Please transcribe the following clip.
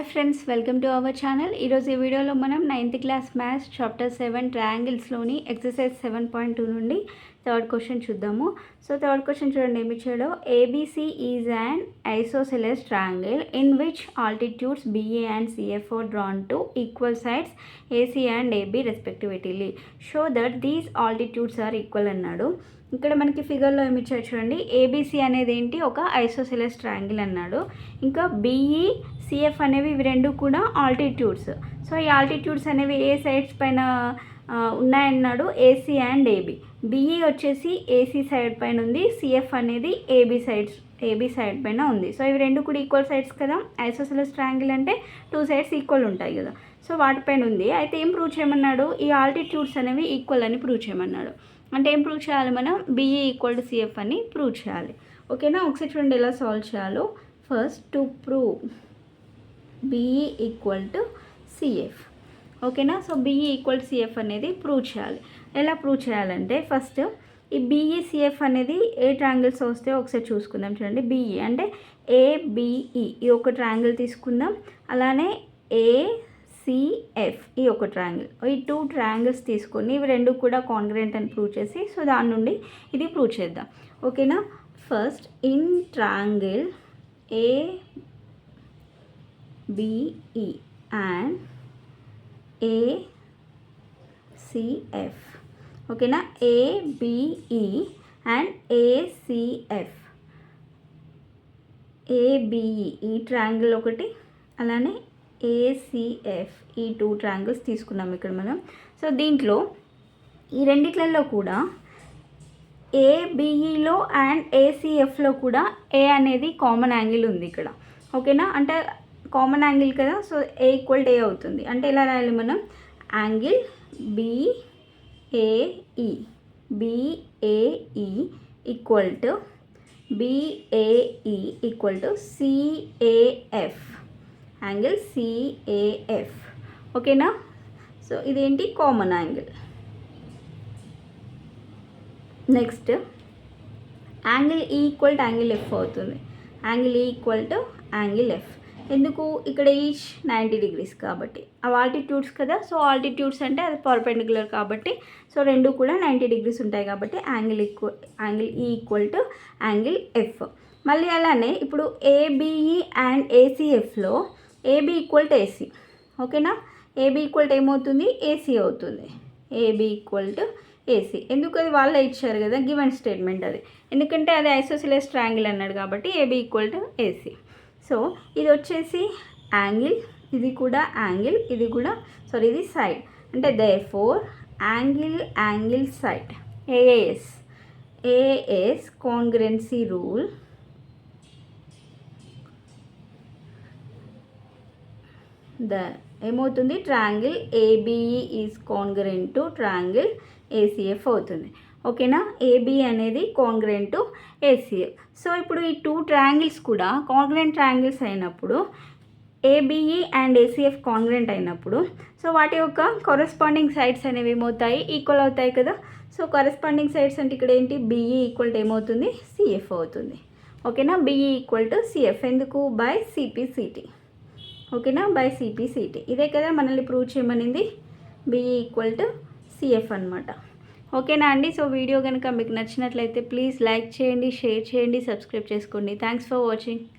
Hi friends, welcome to our channel. ఈరోజు ఈ వీడియోలో మనం 9th క్లాస్ మ్యాథ్స్ చాప్టర్ 7 ట్రయాంగిల్స్లోని ఎక్సర్సైజ్ 7.2 నుండి థర్డ్ క్వశ్చన్ చూద్దాము. సో థర్డ్ క్వశ్చన్ చూడండి ఏమి ఇచ్చాడో. ABC is an isosceles triangle in which altitudes BA and CF are drawn to equal sides AC and AB respectively. Show that these altitudes are equal అన్నాడు. ఇక్కడ మనకి ఫిగర్లో ఏమి ఇచ్చారు చూడండి. ఏబిసి అనేది ఏంటి, ఒక ఐసోసెలస్ ట్రయాంగిల్ అన్నాడు. ఇంకా బిఈ సిఎఫ్ అనేవి ఇవి రెండు కూడా ఆల్టిట్యూడ్స్. సో ఈ ఆల్టిట్యూడ్స్ అనేవి ఏ సైడ్స్ పైన ఉన్నాయన్నాడు, ఏసీ అండ్ ఏబి. బిఈ వచ్చేసి ఏసీ సైడ్ పైన ఉంది, సిఎఫ్ అనేది ఏబి సైడ్ పైన ఉంది. సో ఇవి రెండు కూడా ఈక్వల్ సైడ్స్ కదా. ఐసోసెలస్ ట్రయాంగిల్ అంటే టూ సైడ్స్ ఈక్వల్ ఉంటాయి కదా. సో వాటిపైన ఉంది. అయితే ఏం ప్రూవ్ చేయమన్నాడు, ఈ ఆల్టిట్యూడ్స్ అనేవి ఈక్వల్ అని ప్రూవ్ చేయమన్నాడు. అంటే ఏం ప్రూవ్ చేయాలి మనం, బిఈ ఈక్వల్ టు సిఎఫ్ అని ప్రూవ్ చేయాలి. ఓకేనా, ఒకసారి చూడండి ఎలా సాల్వ్ చేయాలో. First to prove BE equal to CF. ఓకేనా, so BE equal to CF అనేది ప్రూవ్ చేయాలి. ఎలా ప్రూవ్ చేయాలంటే ఫస్ట్ ఈ బిఈ సిఎఫ్ అనేది ఏ ట్రయాంగిల్స్ వస్తే ఒకసారి చూసుకుందాం. చూడండి, బిఈ అంటే ఏబిఈ ఈ ఒక ట్రయాంగిల్ తీసుకుందాం. అలానే ఏసిఎఫ్ ఈ ఒక ట్రయాంగిల్, ఈ టూ ట్రయాంగిల్స్ తీసుకొని ఇవి రెండు కూడా కాంగ్రెంట్ అని ప్రూవ్ చేసి, సో దాని నుండి ఇది ప్రూవ్ చేద్దాం. ఓకేనా, first in triangle ABE and ACF. ఓకేనా, ABE and ACF. ABE ఈ ట్రయాంగిల్ ఒకటి, అలానే ACF ఈ టూ ట్రయాంగిల్స్ తీసుకున్నాం ఇక్కడ మనం. సో దీంట్లో ఈ రెండిట్లలో కూడా ఏబిఈలో అండ్ ఏసీఎఫ్లో కూడా ఏ అనేది కామన్ యాంగిల్ ఉంది ఇక్కడ. ఓకేనా, అంటే కామన్ యాంగిల్ కదా, సో ఏ ఈక్వల్ టు ఏ అవుతుంది. అంటే ఎలా రాయాలి మనం, angle BAE equal to BAE equal to CaF, angle CaF. ఓకేనా, సో ఇదేంటి కామన్ యాంగిల్. నెక్స్ట్ యాంగిల్ ఈ ఈక్వల్ టు యాంగిల్ ఎఫ్ అవుతుంది. యాంగిల్ ఈ ఈక్వల్ టు యాంగిల్ ఎఫ్. ఎందుకు, ఇక్కడ ఈచ్ 90 degrees కాబట్టి అవి ఆల్టిట్యూడ్స్ కదా. సో ఆల్టిట్యూడ్స్ అంటే అది పర్పెండిక్యులర్ కాబట్టి, సో రెండు కూడా 90 degrees ఉంటాయి కాబట్టి యాంగిల్ ఈ ఈక్వల్ టు యాంగిల్ ఎఫ్. మళ్ళీ అలానే ఇప్పుడు ఏబిఈ అండ్ ఏసీఎఫ్లో ఏబి ఈక్వల్ టు ఏసీ. ఓకేనా, ఏబి ఈక్వల్ టు ఏమవుతుంది, ఏసీ అవుతుంది. AB equal to AC. ఎందుకు, అది వాళ్ళే ఇచ్చారు కదా, గివెన్ స్టేట్మెంట్ అది. ఎందుకంటే అది ఐసోసెలస్ ట్రయాంగిల్ అన్నాడు కాబట్టి AB equal to AC. So ఇది వచ్చేసి యాంగిల్, ఇది కూడా యాంగిల్, ఇది కూడా ఇది సైడ్. అంటే therefore angle side AS congruency rule ఏమవుతుంది, triangle ABE is congruent to triangle ACF అవుతుంది. ఓకేనా, ఏబి అనేది కాంగ్రెంట్ టు ఏసీఎఫ్. సో ఇప్పుడు ఈ టూ ట్రయాంగిల్స్ కూడా కాంగ్రెంట్ ట్రయాంగిల్స్ అయినప్పుడు, ఏబిఈ అండ్ ఏసీఎఫ్ కాంగ్రెంట్ అయినప్పుడు, సో వాటి యొక్క కరెస్పాండింగ్ సైడ్స్ అనేవి ఏమవుతాయి, ఈక్వల్ అవుతాయి కదా. సో కరెస్పాండింగ్ సైడ్స్ అంటే ఇక్కడ ఏంటి, బిఈ ఈక్వల్ టు ఏమవుతుంది, సిఎఫ్ అవుతుంది. ఓకేనా, బిఈ ఈక్వల్ టు సిఎఫ్. ఎందుకు, బై సిపిసిటీ. ఓకేనా, బై సిపిసిటీ. ఇదే కదా మనల్ని ప్రూవ్ చేయమనింది, బిఈ ఈక్వల్ టు సిఎఫ్ అనమాట. ఓకేనా అండి. సో వీడియో కనుక మీకు నచ్చినట్లయితే ప్లీజ్ లైక్ చేయండి, షేర్ చేయండి, సబ్స్క్రైబ్ చేసుకోండి. Thanks for watching.